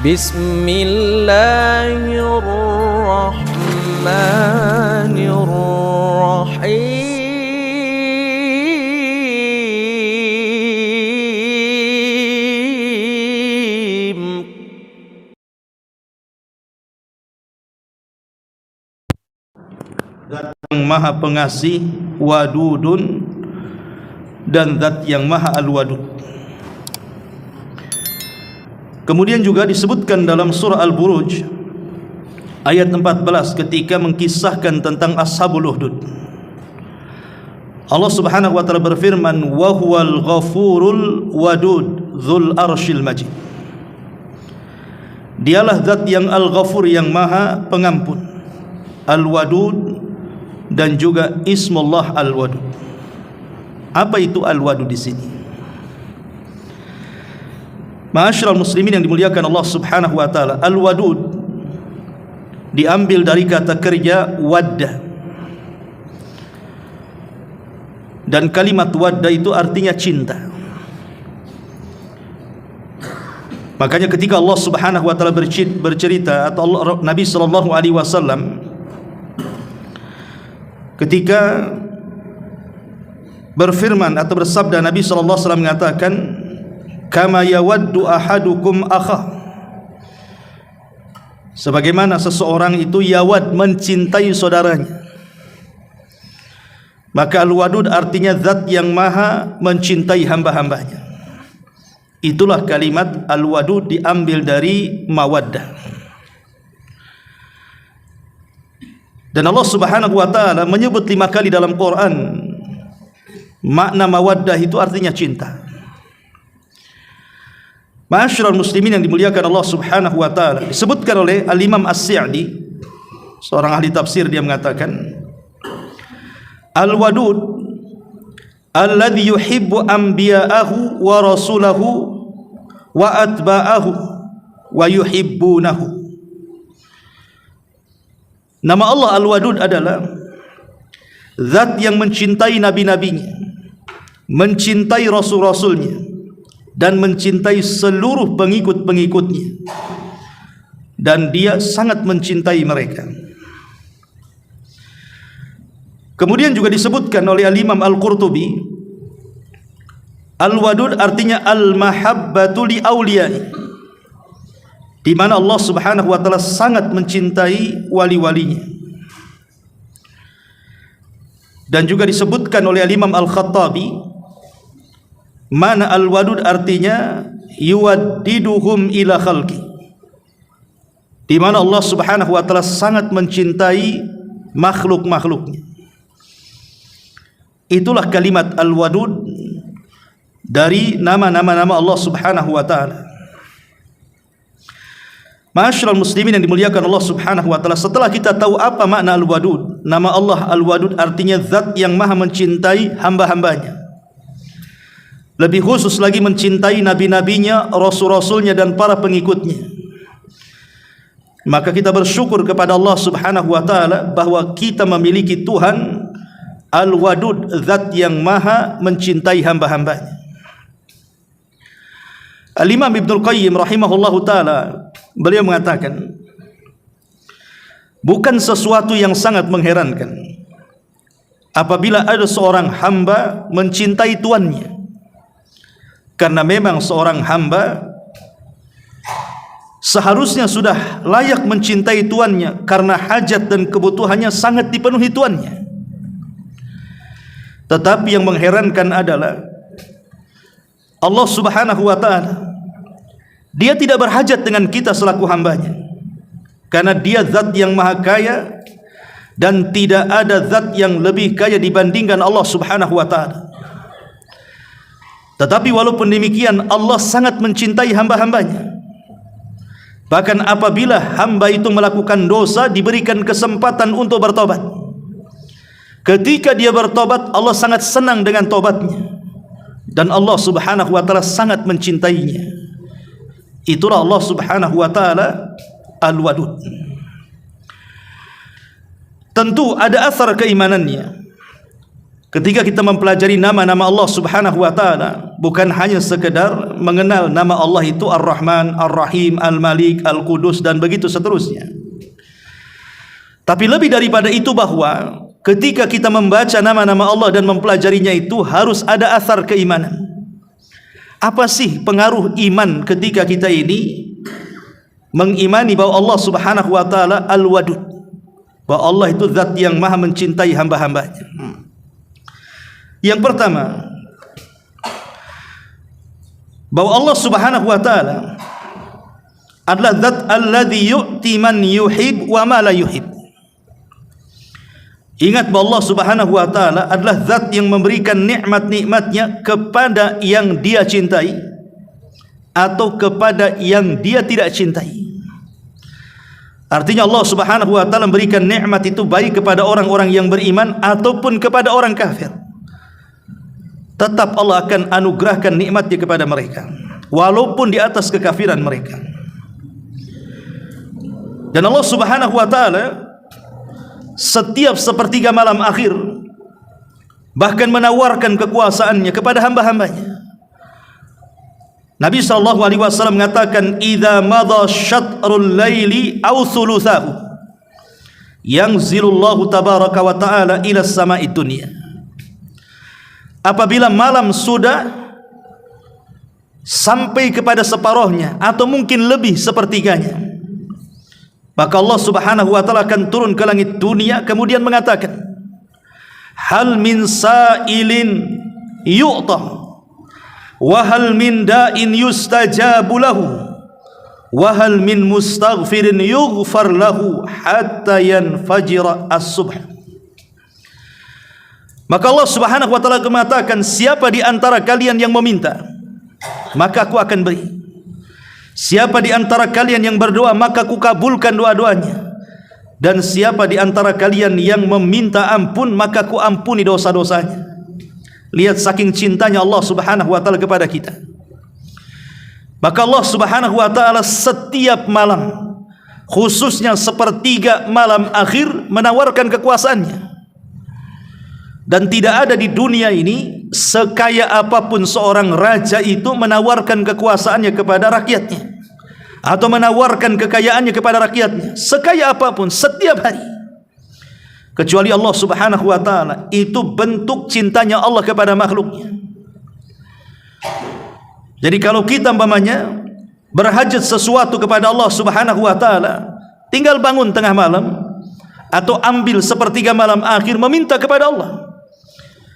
Bismillahirrahmanirrahim. Zat yang maha pengasih, wadudun, dan zat yang maha al-wadud. Kemudian juga disebutkan dalam surah Al-Buruj ayat 14 ketika mengkisahkan tentang Ashabul Ukhdud. Allah Subhanahu wa taala berfirman, "Wa huwal ghafurul wadud dzul arsyil majid." Dialah zat yang Al-Ghafur, yang maha pengampun, Al-Wadud, dan juga Ismullah Al-Wadud. Apa itu Al-Wadud di sini? Ma'asyiral muslimin yang dimuliakan Allah Subhanahu wa taala, Al-Wadud diambil dari kata kerja wadda. Dan kalimat wadda itu artinya cinta. Makanya ketika Allah Subhanahu wa taala bercerita, atau Nabi sallallahu alaihi wasallam ketika berfirman atau bersabda, Nabi sallallahu alaihi wasallam mengatakan, kama yawaddu ahadukum akha, sebagaimana seseorang itu yawad, mencintai saudaranya. Maka Al-Wadud artinya zat yang maha mencintai hamba-hambanya. Itulah kalimat Al-Wadud diambil dari mawaddah. Dan Allah Subhanahu wa taala menyebut 5 kali dalam Quran makna mawaddah itu artinya cinta. Ma'asyiral muslimin yang dimuliakan Allah Subhanahu wa taala, disebutkan oleh Al-Imam As-Sa'di, seorang ahli tafsir, dia mengatakan, Al-Wadud alladhi yuhibbu anbiya'ahu wa rasulahu wa atba'ahu wa yuhibbunahu. Nama Allah Al-Wadud adalah zat yang mencintai nabi-nabinya, mencintai rasul-rasulnya, dan mencintai seluruh pengikut-pengikutnya, dan dia sangat mencintai mereka. Kemudian juga disebutkan oleh Al-Imam Al-Qurtubi, Al-Wadud artinya al-mahabbatu li awliyai, di mana Allah Subhanahu wa taala sangat mencintai wali-walinya. Dan juga disebutkan oleh Al-Imam Al-Khattabi, mana Al-Wadud artinya yuwaddiduhum ila khalqi, di mana Allah Subhanahu wa taala sangat mencintai makhluk-makhluknya. Itulah kalimat Al-Wadud dari nama-nama Allah Subhanahu wa taala. Ma'asyiral muslimin yang dimuliakan Allah Subhanahu wa taala, setelah kita tahu apa makna Al-Wadud, nama Allah Al-Wadud artinya zat yang maha mencintai hamba-hambanya, lebih khusus lagi mencintai nabi-nabinya, rasul-rasulnya, dan para pengikutnya. Maka kita bersyukur kepada Allah Subhanahu wa taala bahwa kita memiliki Tuhan Al-Wadud, zat yang maha mencintai hamba-hambanya. Al-Imam Ibnul Qayyim rahimahullahu taala, beliau mengatakan, bukan sesuatu yang sangat mengherankan apabila ada seorang hamba mencintai tuannya, karena memang seorang hamba seharusnya sudah layak mencintai tuannya, karena hajat dan kebutuhannya sangat dipenuhi tuannya. Tetapi yang mengherankan adalah Allah Subhanahu wa taala, dia tidak berhajat dengan kita selaku hambanya, karena dia zat yang maha kaya, dan tidak ada zat yang lebih kaya dibandingkan Allah Subhanahu wa taala. Tetapi walaupun demikian, Allah sangat mencintai hamba-hambanya. Bahkan apabila hamba itu melakukan dosa, diberikan kesempatan untuk bertobat. Ketika dia bertobat, Allah sangat senang dengan tobatnya, dan Allah Subhanahu wa taala sangat mencintainya. Itulah Allah Subhanahu wa taala Al-Wadud. Tentu ada asar keimanannya. Ketika kita mempelajari nama-nama Allah Subhanahu wa taala, bukan hanya sekedar mengenal nama Allah itu Ar-Rahman, Ar-Rahim, Al-Malik, Al-Qudus dan begitu seterusnya. Tapi lebih daripada itu, bahwa ketika kita membaca nama-nama Allah dan mempelajarinya itu harus ada asar keimanan. Apa sih pengaruh iman ketika kita ini mengimani bahwa Allah Subhanahu wa taala Al-Wadud, bahwa Allah itu zat yang maha mencintai hamba-hambanya. Yang pertama, bahwa Allah Subhanahu wa taala adalah zat alladzi yu'ti man yuhib wa ma la yuhib. Ingat bahwa Allah Subhanahu wa taala adalah zat yang memberikan nikmat-nikmatnya kepada yang Dia cintai atau kepada yang Dia tidak cintai. Artinya Allah Subhanahu wa taala memberikan nikmat itu baik kepada orang-orang yang beriman ataupun kepada orang kafir. Tetap Allah akan anugerahkan nikmatnya kepada mereka, walaupun di atas kekafiran mereka. Dan Allah Subhanahu wa taala setiap sepertiga malam akhir bahkan menawarkan kekuasaannya kepada hamba-hambanya. Nabi SAW mengatakan, idza madha syatrul laili aw thuluthahu yanzilullahu tabaraka wa ta'ala ila sama'id dunya. Apabila malam sudah sampai kepada separuhnya atau mungkin lebih sepertiganya, maka Allah Subhanahu wa taala akan turun ke langit dunia kemudian mengatakan, hal min sa'ilin yu'ta wa hal min da'in yustajabu lahu wa hal min mustaghfirin yughfar lahu hatta yanfajira as-subh. Maka Allah Subhanahu wa taala mengatakan, siapa di antara kalian yang meminta, maka aku akan beri. Siapa di antara kalian yang berdoa, maka aku kabulkan doa-doanya. Dan siapa di antara kalian yang meminta ampun, maka aku ampuni dosa-dosanya. Lihat saking cintanya Allah Subhanahu wa taala kepada kita. Maka Allah Subhanahu wa taala setiap malam, khususnya sepertiga malam akhir, menawarkan kekuasaannya. Dan tidak ada di dunia ini sekaya apapun seorang raja itu menawarkan kekuasaannya kepada rakyatnya atau menawarkan kekayaannya kepada rakyatnya, sekaya apapun setiap hari, kecuali Allah Subhanahu wa taala. Itu bentuk cintanya Allah kepada makhluknya. Jadi kalau kita umpamanya berhajat sesuatu kepada Allah Subhanahu wa taala, tinggal bangun tengah malam atau ambil sepertiga malam akhir meminta kepada Allah.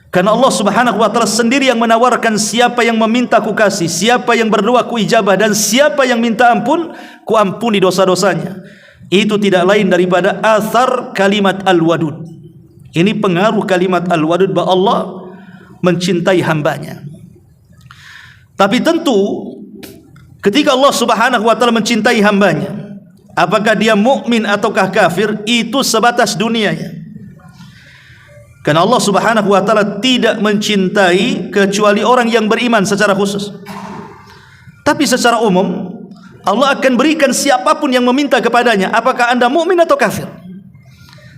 Karena Allah Subhanahu wa taala sendiri yang menawarkan, siapa yang meminta ku kasih, siapa yang berdoa ku ijabah, dan siapa yang minta ampun ku ampuni dosa-dosanya. Itu tidak lain daripada athar kalimat Al-Wadud. Ini pengaruh kalimat Al-Wadud bahwa Allah mencintai hambanya. Tapi tentu ketika Allah Subhanahu wa taala mencintai hambanya, apakah dia mukmin ataukah kafir, itu sebatas dunianya. Karena Allah Subhanahu wa taala tidak mencintai kecuali orang yang beriman secara khusus. Tapi secara umum Allah akan berikan siapapun yang meminta kepadanya, apakah anda mukmin atau kafir.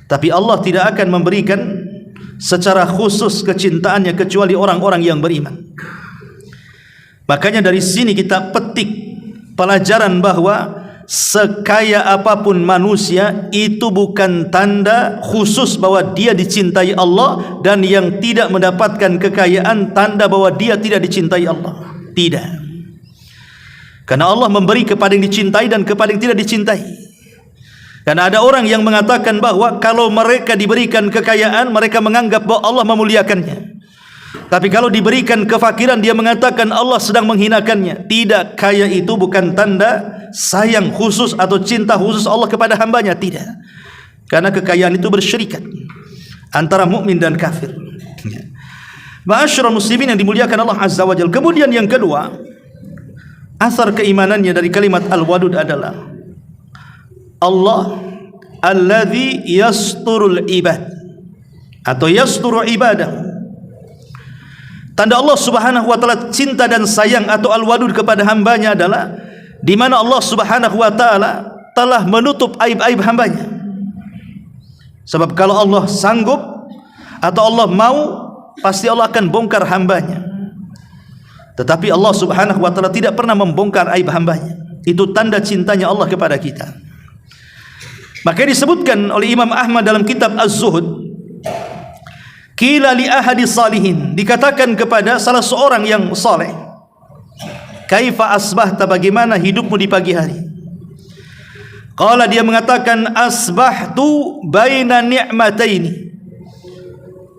Tapi Allah tidak akan memberikan secara khusus kecintaannya kecuali orang-orang yang beriman. Makanya dari sini kita petik pelajaran bahwa sekaya apapun manusia itu bukan tanda khusus bahwa dia dicintai Allah, dan yang tidak mendapatkan kekayaan tanda bahwa dia tidak dicintai Allah. Tidak. Karena Allah memberi kepada yang dicintai dan kepada yang tidak dicintai. Karena ada orang yang mengatakan bahwa kalau mereka diberikan kekayaan, mereka menganggap bahwa Allah memuliakannya. Tapi kalau diberikan kefakiran, dia mengatakan Allah sedang menghinakannya. Tidak, kaya itu bukan tanda sayang khusus atau cinta khusus Allah kepada hambanya. Tidak. Karena kekayaan itu bersyirikat antara mukmin dan kafir. Ma'asyiral muslimin yang dimuliakan Allah Azza wa Jalla. Kemudian yang kedua, asar keimanannya dari kalimat Al-Wadud adalah Allah alladzi yasturul ibad atau yasturu ibadah. Tanda Allah Subhanahu wa taala cinta dan sayang atau Al-Wadud kepada hambanya adalah di mana Allah Subhanahu wa taala telah menutup aib-aib hambanya. Sebab kalau Allah sanggup atau Allah mau, pasti Allah akan bongkar hambanya. Tetapi Allah subhanahu wa ta'ala tidak pernah membongkar aib hambanya. Itu tanda cintanya Allah kepada kita. Maka disebutkan oleh Imam Ahmad dalam kitab Az-Zuhud, qila li ahadi salihin, dikatakan kepada salah seorang yang saleh, kaifa asbahta, bagaimana hidupmu di pagi hari? Qala, dia mengatakan, asbahtu baina ni'mataini,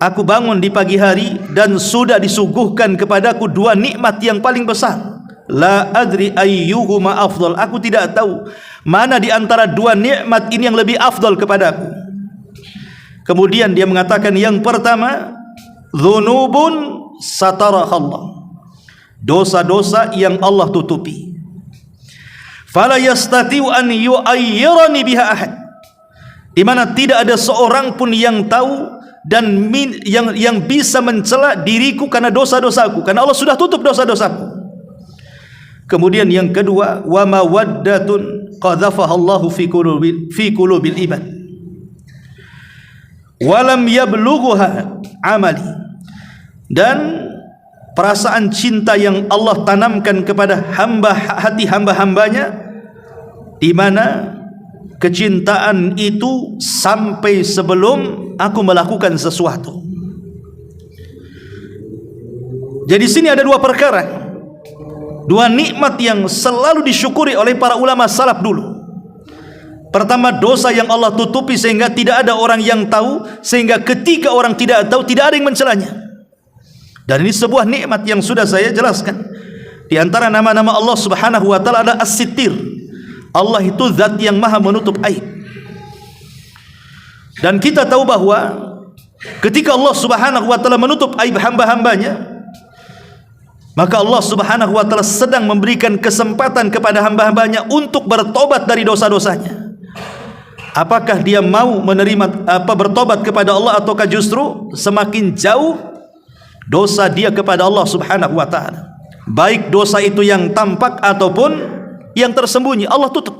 aku bangun di pagi hari dan sudah disuguhkan kepadaku dua nikmat yang paling besar. La adri ayyuhuma afdal, aku tidak tahu mana di antara dua nikmat ini yang lebih afdal kepadaku. Kemudian dia mengatakan, yang pertama, dzunubun sataraha Allah, dosa-dosa yang Allah tutupi. Fala yastati'u an yu'ayyirani biha ahad, di mana tidak ada seorang pun yang tahu dan yang bisa mencela diriku karena dosa-dosaku, karena Allah sudah tutup dosa-dosaku. Kemudian yang kedua, wa mawaddatun qadhafaha Allahu fi qulubil ibad wa lam yablughuha amali, dan perasaan cinta yang Allah tanamkan kepada hati hamba-hambanya, di mana kecintaan itu sampai sebelum aku melakukan sesuatu. Jadi sini ada dua perkara, dua nikmat yang selalu disyukuri oleh para ulama salaf dulu. Pertama, dosa yang Allah tutupi sehingga tidak ada orang yang tahu, sehingga ketika orang tidak tahu tidak ada yang mencelanya. Dan ini sebuah nikmat yang sudah saya jelaskan. Di antara nama-nama Allah subhanahu wa ta'ala ada As-Sittir. Allah itu zat yang maha menutup aib. Dan kita tahu bahwa ketika Allah subhanahu wa ta'ala menutup aib hamba-hambanya, maka Allah subhanahu wa ta'ala sedang memberikan kesempatan kepada hamba-hambanya untuk bertobat dari dosa-dosanya. Apakah dia mau menerima bertobat kepada Allah, ataukah justru semakin jauh dosa dia kepada Allah subhanahu wa ta'ala, baik dosa itu yang tampak ataupun yang tersembunyi, Allah tutup.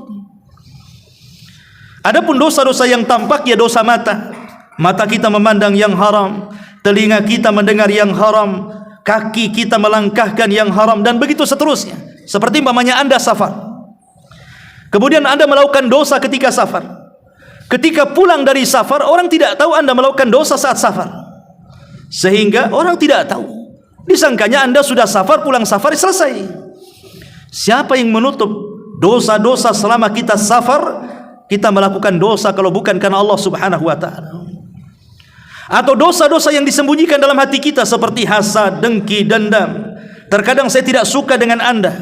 Adapun dosa-dosa yang tampak, ya dosa mata. Mata kita memandang yang haram, telinga kita mendengar yang haram, kaki kita melangkahkan yang haram, dan begitu seterusnya. Seperti umpamanya Anda safar, kemudian Anda melakukan dosa ketika safar. Ketika pulang dari safar, orang tidak tahu Anda melakukan dosa saat safar, sehingga orang tidak tahu. Disangkanya Anda sudah safar, pulang safar, selesai. Siapa yang menutup dosa-dosa selama kita safar? Kita melakukan dosa kalau bukan karena Allah subhanahu wa ta'ala. Atau dosa-dosa yang disembunyikan dalam hati kita, seperti hasad, dengki, dendam. Terkadang saya tidak suka dengan Anda,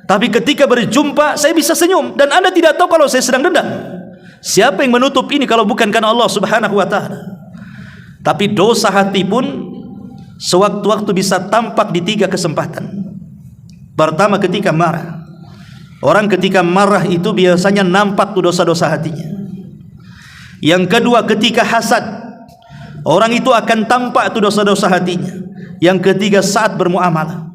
tapi ketika berjumpa saya bisa senyum, dan Anda tidak tahu kalau saya sedang dendam. Siapa yang menutup ini kalau bukan karena Allah subhanahu wa ta'ala? Tapi dosa hati pun sewaktu-waktu bisa tampak di tiga kesempatan. Pertama, ketika marah. Orang ketika marah itu biasanya nampak tuh dosa-dosa hatinya. Yang kedua, ketika hasad, orang itu akan tampak tuh dosa-dosa hatinya. Yang ketiga, saat bermuamalah.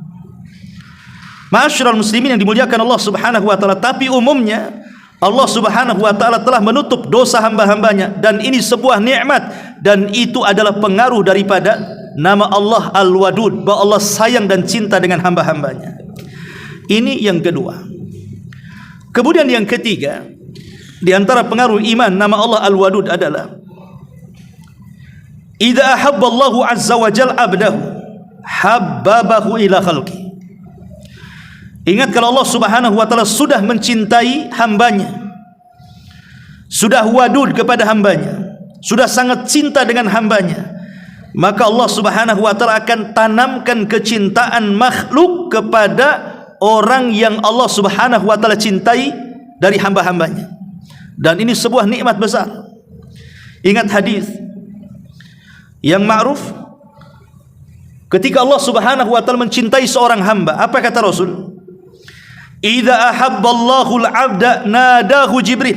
Ma'asyiral muslimin yang dimuliakan Allah subhanahu wa ta'ala, tapi umumnya Allah subhanahu wa ta'ala telah menutup dosa hamba-hambanya, dan ini sebuah nikmat, dan itu adalah pengaruh daripada nama Allah Al-Wadud, bahwa Allah sayang dan cinta dengan hamba-hambanya. Ini yang kedua. Kemudian yang ketiga, di antara pengaruh iman nama Allah Al-Wadud adalah, idza ahabballahu azza wa jalla abdahu habbabahu ila khalqi. Ingat, kalau Allah subhanahu wa ta'ala sudah mencintai hambanya, sudah wadud kepada hambanya, sudah sangat cinta dengan hambanya, maka Allah subhanahu wa ta'ala akan tanamkan kecintaan makhluk kepada orang yang Allah subhanahu wa ta'ala cintai dari hamba-hambanya. Dan ini sebuah nikmat besar. Ingat hadis yang ma'ruf, ketika Allah subhanahu wa ta'ala mencintai seorang hamba, apa kata Rasul? Idza ahabballahu al-'abda nadahu Jibril.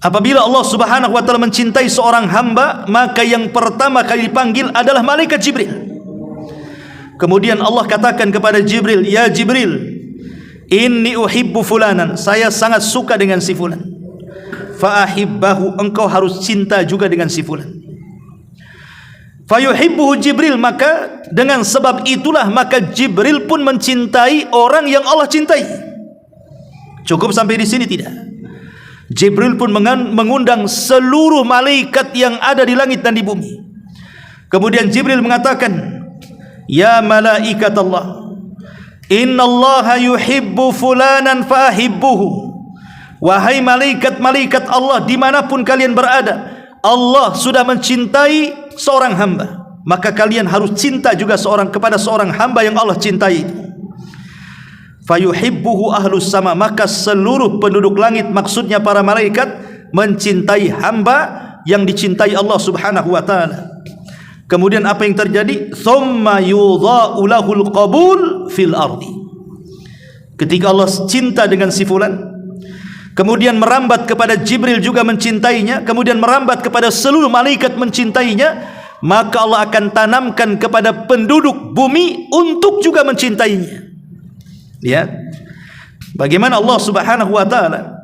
Apabila Allah subhanahu wa ta'ala mencintai seorang hamba, maka yang pertama kali dipanggil adalah malaikat Jibril. Kemudian Allah katakan kepada Jibril, ya Jibril, inni uhibbu fulanan, saya sangat suka dengan si fulan. Fa ahibbahu, engkau harus cinta juga dengan si fulan. Fayuhibbuhu Jibril, maka dengan sebab itulah maka Jibril pun mencintai orang yang Allah cintai. Cukup sampai di sini tidak? Jibril pun mengundang seluruh malaikat yang ada di langit dan di bumi. Kemudian Jibril mengatakan, ya malaikat Allah, innallaha yuhibbu fulanan fahibbuhu. Wahai malaikat-malaikat Allah, dimanapun kalian berada, Allah sudah mencintai seorang hamba, maka kalian harus cinta juga kepada seorang hamba yang Allah cintai itu. Fayuhibbuhu ahlus sama, maka seluruh penduduk langit, maksudnya para malaikat, mencintai hamba yang dicintai Allah subhanahu wa ta'ala. Kemudian apa yang terjadi? Thumma yudha'u lahul qabul fil ardi. Ketika Allah cinta dengan si fulan, kemudian merambat kepada Jibril juga mencintainya, kemudian merambat kepada seluruh malaikat mencintainya, maka Allah akan tanamkan kepada penduduk bumi untuk juga mencintainya. Lihat bagaimana Allah subhanahu wa ta'ala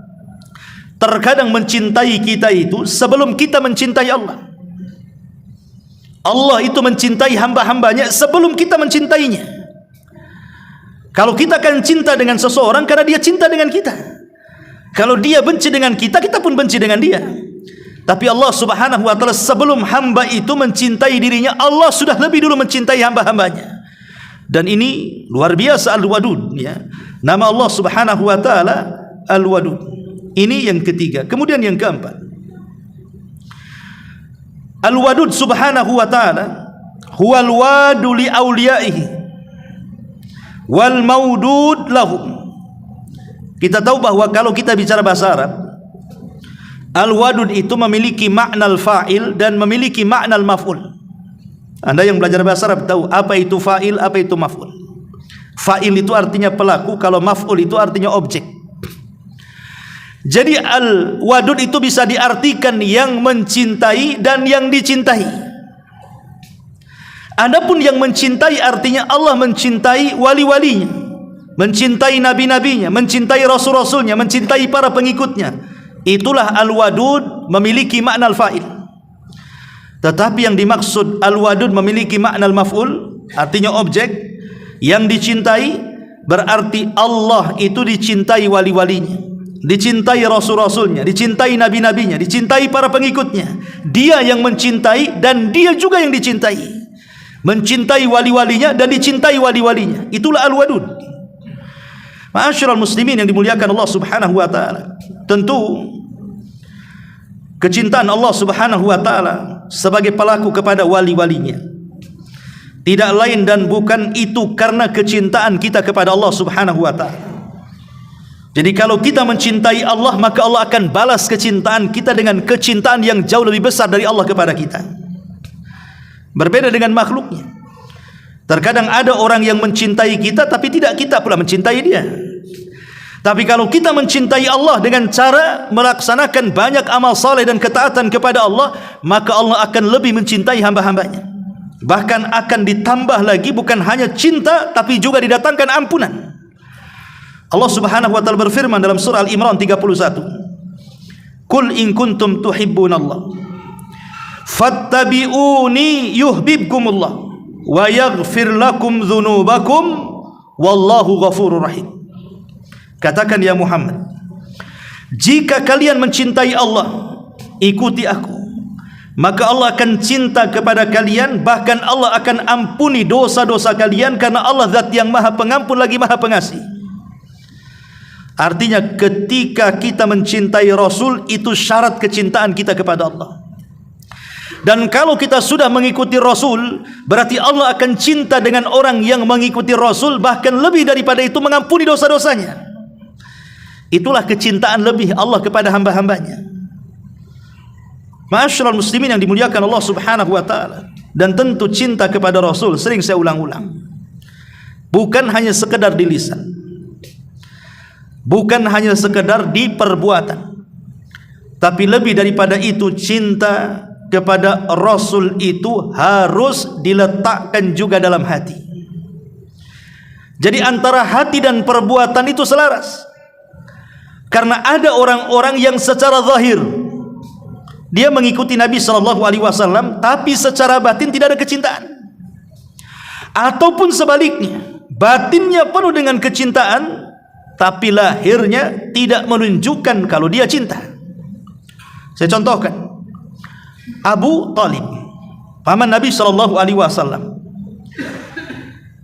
terkadang mencintai kita itu sebelum kita mencintai Allah. Allah itu mencintai hamba-hambanya sebelum kita mencintainya. Kalau kita akan cinta dengan seseorang karena dia cinta dengan kita. Kalau dia benci dengan kita, kita pun benci dengan dia. Tapi Allah subhanahu wa ta'ala sebelum hamba itu mencintai dirinya, Allah sudah lebih dulu mencintai hamba-hambanya. Dan ini luar biasa, Al-Wadud, ya. Nama Allah subhanahu wa ta'ala Al-Wadud. Ini yang ketiga. Kemudian yang keempat, Al-Wadud subhanahu wa ta'ala huwal wadu li awliyaihi wal maudud lahum. Kita tahu bahwa kalau kita bicara bahasa Arab, Al-Wadud itu memiliki makna al-fa'il dan memiliki makna al-maf'ul. Anda yang belajar bahasa Arab tahu apa itu fa'il, apa itu maf'ul. Fa'il itu artinya pelaku, kalau maf'ul itu artinya objek. Jadi Al-Wadud itu bisa diartikan yang mencintai dan yang dicintai. Adapun yang mencintai artinya Allah mencintai wali-walinya, mencintai nabi-nabinya, mencintai rasul-rasulnya, mencintai para pengikutnya. Itulah Al-Wadud memiliki makna al-fa'il. Tetapi yang dimaksud Al-Wadud memiliki makna al-maf'ul, artinya objek. Yang dicintai berarti Allah itu dicintai wali-walinya, dicintai rasul-rasulnya, dicintai nabi-nabinya, dicintai para pengikutnya. Dia yang mencintai dan dia juga yang dicintai, mencintai wali-walinya dan dicintai wali-walinya. Itulah Al-Wadud. Ma'asyiral muslimin yang dimuliakan Allah subhanahu wa ta'ala, tentu kecintaan Allah subhanahu wa ta'ala sebagai pelaku kepada wali-walinya tidak lain dan bukan itu karena kecintaan kita kepada Allah subhanahu wa ta'ala. Jadi kalau kita mencintai Allah, maka Allah akan balas kecintaan kita dengan kecintaan yang jauh lebih besar dari Allah kepada kita. Berbeda dengan makhluknya. Terkadang ada orang yang mencintai kita tapi tidak kita pula mencintai dia. Tapi kalau kita mencintai Allah dengan cara melaksanakan banyak amal saleh dan ketaatan kepada Allah, maka Allah akan lebih mencintai hamba-hambanya. Bahkan akan ditambah lagi, bukan hanya cinta tapi juga didatangkan ampunan. Allah subhanahu wa ta'ala berfirman dalam surah Al-Imran 31, Qul in kuntum tuhibbunallah fattabi'uni yuhibbukumullah wa yaghfir lakum dhunubakum wallahu ghafurur rahim. Katakan ya Muhammad, jika kalian mencintai Allah, ikuti aku, maka Allah akan cinta kepada kalian, bahkan Allah akan ampuni dosa-dosa kalian, karena Allah zat yang maha pengampun lagi maha pengasih. Artinya ketika kita mencintai Rasul, itu syarat kecintaan kita kepada Allah. Dan kalau kita sudah mengikuti Rasul, berarti Allah akan cinta dengan orang yang mengikuti Rasul, bahkan lebih daripada itu mengampuni dosa-dosanya. Itulah kecintaan lebih Allah kepada hamba-hambanya. Ma'asyiral muslimin yang dimuliakan Allah subhanahu wa ta'ala. Dan tentu cinta kepada Rasul, sering saya ulang-ulang, bukan hanya sekedar di lisan, bukan hanya sekedar di perbuatan, tapi lebih daripada itu, cinta kepada Rasul itu harus diletakkan juga dalam hati. Jadi antara hati dan perbuatan itu selaras. Karena ada orang-orang yang secara zahir Dia mengikuti Nabi SAW, tapi secara batin tidak ada kecintaan. Ataupun sebaliknya, batinnya penuh dengan kecintaan, tapi lahirnya tidak menunjukkan kalau dia cinta. Saya contohkan, Abu Talib, paman Nabi SAW.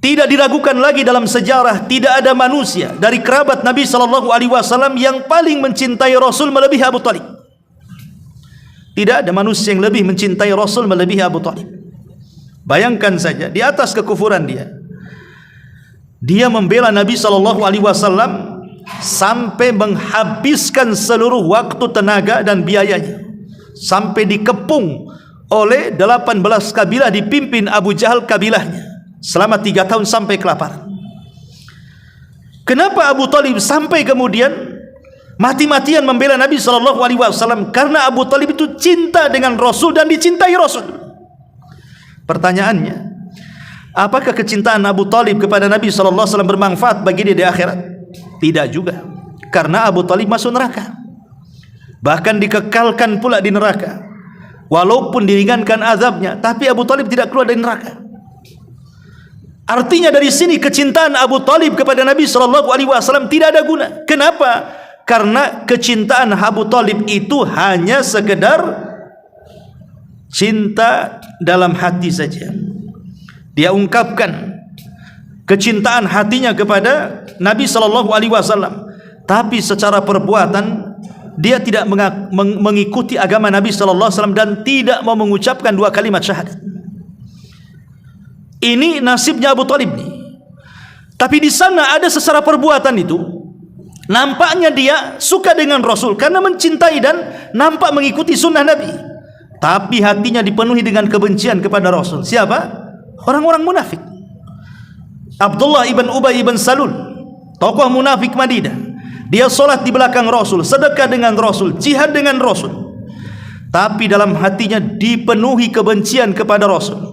Tidak diragukan lagi dalam sejarah, tidak ada manusia dari kerabat Nabi SAW yang paling mencintai Rasul melebihi Abu Talib. Tidak ada manusia yang lebih mencintai Rasul melebihi Abu Talib. Bayangkan saja, di atas kekufuran dia membela Nabi SAW sampai menghabiskan seluruh waktu, tenaga dan biayanya, sampai dikepung oleh 18 kabilah dipimpin Abu Jahal kabilahnya selama 3 tahun sampai kelaparan. Kenapa Abu Talib sampai kemudian mati-matian membela Nabi SAW? Karena Abu Talib itu cinta dengan Rasul dan dicintai Rasul. Pertanyaannya, apakah kecintaan Abu Talib kepada Nabi SAW bermanfaat bagi dia di akhirat? Tidak juga, karena Abu Talib masuk neraka, bahkan dikekalkan pula di neraka. Walaupun diringankan azabnya, tapi Abu Talib tidak keluar dari neraka. Artinya dari sini kecintaan Abu Talib kepada Nabi SAW tidak ada guna. Kenapa? Karena kecintaan Abu Talib itu hanya sekedar cinta dalam hati saja. Dia ungkapkan kecintaan hatinya kepada Nabi SAW, tapi secara perbuatan dia tidak mengikuti agama Nabi SAW dan tidak mau mengucapkan 2 kalimat syahadat. Ini nasibnya Abu Talib nih. Tapi di sana ada secara perbuatan itu, nampaknya dia suka dengan Rasul karena mencintai dan nampak mengikuti sunnah Nabi, tapi hatinya dipenuhi dengan kebencian kepada Rasul. Siapa? Orang-orang munafik. Abdullah ibn Ubay ibn Salul, tokoh munafik Madinah. Dia solat di belakang Rasul, sedekah dengan Rasul, jihad dengan Rasul, tapi dalam hatinya dipenuhi kebencian kepada Rasul.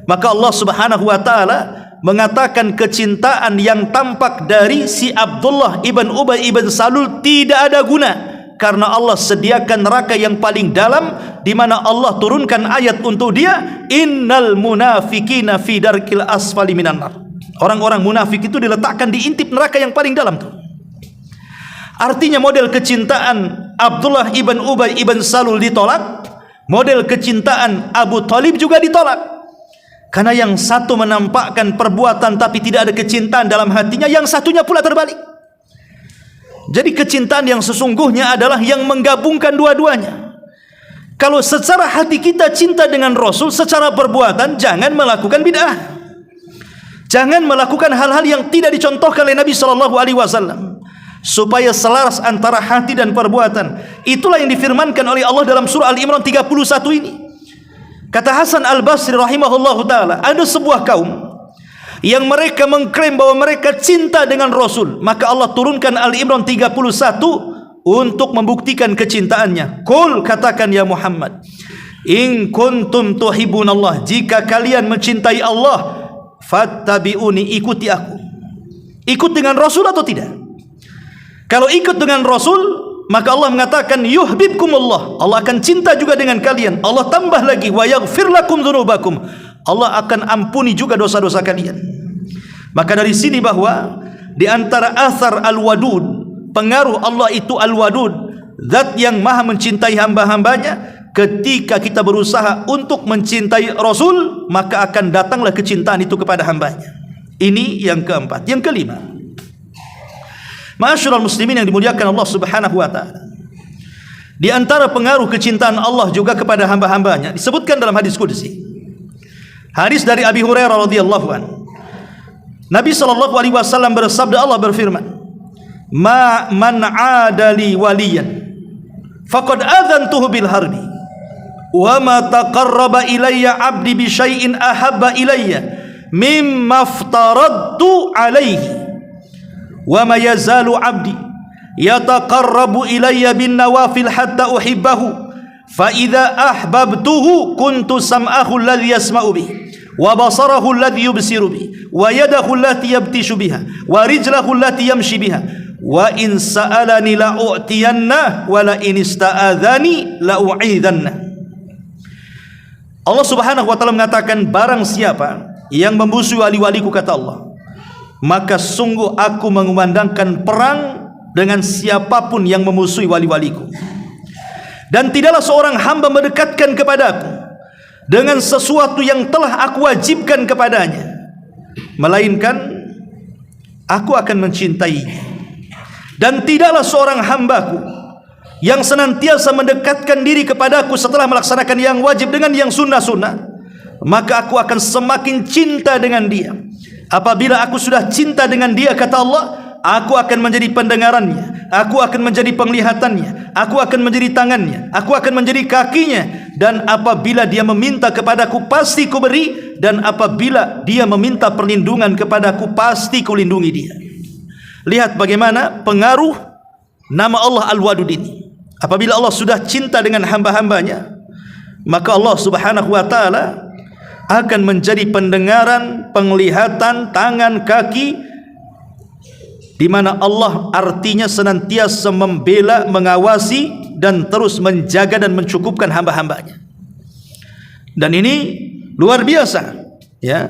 Maka Allah Subhanahu wa ta'ala mengatakan kecintaan yang tampak dari si Abdullah ibn Ubay ibn Salul tidak ada guna, karena Allah sediakan neraka yang paling dalam, di mana Allah turunkan ayat untuk dia, innal munafikina fi darkil asfali minan nar. Orang-orang munafik itu diletakkan di intip neraka yang paling dalam tuh. Artinya model kecintaan Abdullah ibn Ubay ibn Salul ditolak, model kecintaan Abu Talib juga ditolak. Karena yang satu menampakkan perbuatan tapi tidak ada kecintaan dalam hatinya, yang satunya pula terbalik. Jadi kecintaan yang sesungguhnya adalah yang menggabungkan dua-duanya. Kalau secara hati kita cinta dengan Rasul, secara perbuatan jangan melakukan bid'ah. Jangan melakukan hal-hal yang tidak dicontohkan oleh Nabi SAW, supaya selaras antara hati dan perbuatan. Itulah yang difirmankan oleh Allah dalam surah Al-Imran 31 ini. Kata Hasan Al-Basri rahimahullahu ta'ala, ada sebuah kaum yang mereka mengklaim bahwa mereka cinta dengan Rasul, maka Allah turunkan Al-Imran 31 untuk membuktikan kecintaannya. Qul, katakan ya Muhammad, in kuntum tuhibbunallah, jika kalian mencintai Allah, fattabi'uni, ikuti aku. Ikut dengan Rasul atau tidak? Kalau ikut dengan Rasul, maka Allah mengatakan yuhibbukumullah, Allah akan cinta juga dengan kalian. Allah tambah lagi, wa yaghfir lakum dzunubakum, Allah akan ampuni juga dosa-dosa kalian. Maka dari sini bahwa di antara athar al-wadud, pengaruh Allah itu al-wadud, zat yang maha mencintai hamba-hambanya. Ketika kita berusaha untuk mencintai Rasul, maka akan datanglah kecintaan itu kepada hambanya. Ini yang keempat. Yang kelima, ma'asyiral muslimin yang dimuliakan Allah Subhanahu wa ta'ala, di antara pengaruh kecintaan Allah juga kepada hamba-hambanya disebutkan dalam hadis qudsi. Hadis dari Abi Hurairah radhiyallahu anhu, Nabi SAW bersabda, Allah berfirman, man 'adali waliyan faqad adzantuhu bil harbi wa ma taqarraba ilayya 'abdi bi syai'in ahabba ilayya mimma aftaradtu 'alaihi wa ma yazalu 'abdi yataqarrabu ilayya bin nawafil hatta uhibbahu fa idza ahbabtuhu kuntu sam'ahu alladhi yasma'u bihi wa basarahu alladhi yubsiru bihi wa yadahu allati yabtishu biha wa rijlahu allati yamshi biha wa in sa'alani la'u'tiyanna wa la in ista'adzani la'u'idhanna. Allah Subhanahu wa taala mengatakan, barang siapa yang memusuhi wali-waliku, kata Allah, maka sungguh aku mengumandangkan perang dengan siapapun yang memusuhi wali-waliku. Dan tidaklah seorang hamba mendekatkan kepadaku dengan sesuatu yang telah aku wajibkan kepadanya, melainkan aku akan mencintainya. Dan tidaklah seorang hambaku yang senantiasa mendekatkan diri kepadaku setelah melaksanakan yang wajib dengan yang sunnah-sunnah, maka aku akan semakin cinta dengan dia. Apabila aku sudah cinta dengan dia, kata Allah, aku akan menjadi pendengarannya, aku akan menjadi penglihatannya, aku akan menjadi tangannya, aku akan menjadi kakinya. Dan apabila dia meminta kepadaku, pasti ku beri. Dan apabila dia meminta perlindungan kepadaku, pasti ku lindungi dia. Lihat bagaimana pengaruh nama Allah Al-Wadud ini. Apabila Allah sudah cinta dengan hamba-hambanya, maka Allah Subhanahu wa ta'ala akan menjadi pendengaran, penglihatan, tangan, kaki, di mana Allah artinya senantiasa membela, mengawasi, dan terus menjaga dan mencukupkan hamba-hambanya. Dan ini luar biasa, ya.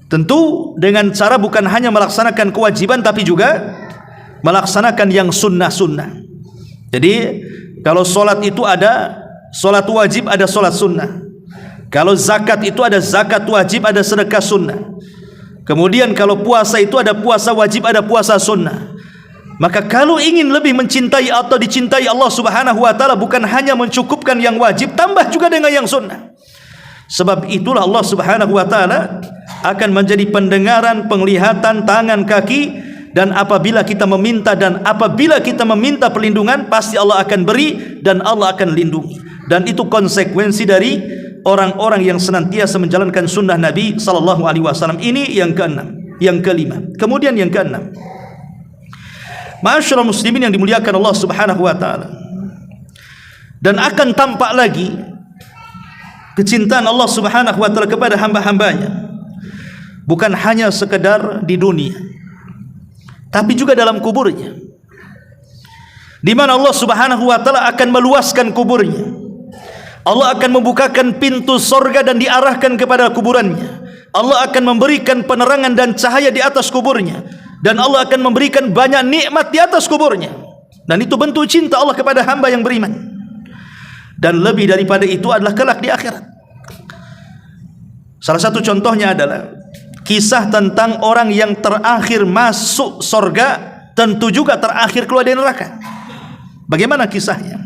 Tentu dengan cara bukan hanya melaksanakan kewajiban, tapi juga melaksanakan yang sunnah-sunnah. Jadi kalau solat itu ada solat wajib, ada solat sunnah. Kalau zakat itu ada zakat wajib, ada sedekah sunnah. Kemudian kalau puasa itu ada puasa wajib, ada puasa sunnah. Maka kalau ingin lebih mencintai atau dicintai Allah Subhanahu wa ta'ala, bukan hanya mencukupkan yang wajib, tambah juga dengan yang sunnah. Sebab itulah Allah Subhanahu wa ta'ala akan menjadi pendengaran, penglihatan, tangan, kaki. Dan apabila kita meminta perlindungan, pasti Allah akan beri dan Allah akan lindungi. Dan itu konsekuensi dari orang-orang yang senantiasa menjalankan sunnah Nabi sallallahu alaihi wasallam. Ini yang keenam, yang kelima. Kemudian yang keenam, ma'asyiral muslimin yang dimuliakan Allah Subhanahu wa taala. Dan akan tampak lagi kecintaan Allah Subhanahu wa taala kepada hamba-hambanya, bukan hanya sekedar di dunia, tapi juga dalam kuburnya, di mana Allah Subhanahu wa taala akan meluaskan kuburnya. Allah akan membukakan pintu sorga dan diarahkan kepada kuburannya. Allah akan memberikan penerangan dan cahaya di atas kuburnya, dan Allah akan memberikan banyak nikmat di atas kuburnya. Dan itu bentuk cinta Allah kepada hamba yang beriman. Dan lebih daripada itu adalah kelak di akhirat. Salah satu contohnya adalah kisah tentang orang yang terakhir masuk sorga, tentu juga terakhir keluar dari neraka. Bagaimana kisahnya?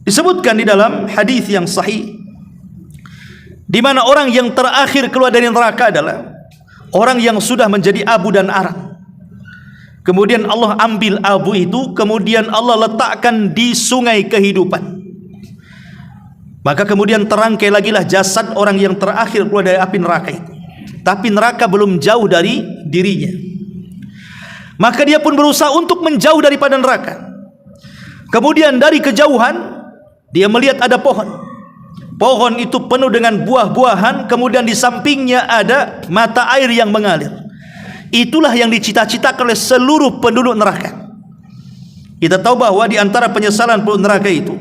Disebutkan di dalam hadis yang sahih, di mana orang yang terakhir keluar dari neraka adalah orang yang sudah menjadi abu dan arang. Kemudian Allah ambil abu itu, kemudian Allah letakkan di sungai kehidupan. Maka kemudian terangkai lagilah jasad orang yang terakhir keluar dari api neraka itu. Tapi neraka belum jauh dari dirinya. Maka dia pun berusaha untuk menjauh daripada neraka. Kemudian dari kejauhan dia melihat ada pohon. Pohon itu penuh dengan buah-buahan, kemudian di sampingnya ada mata air yang mengalir. Itulah yang dicita-citakan oleh seluruh penduduk neraka. Kita tahu bahwa di antara penyesalan penduduk neraka itu,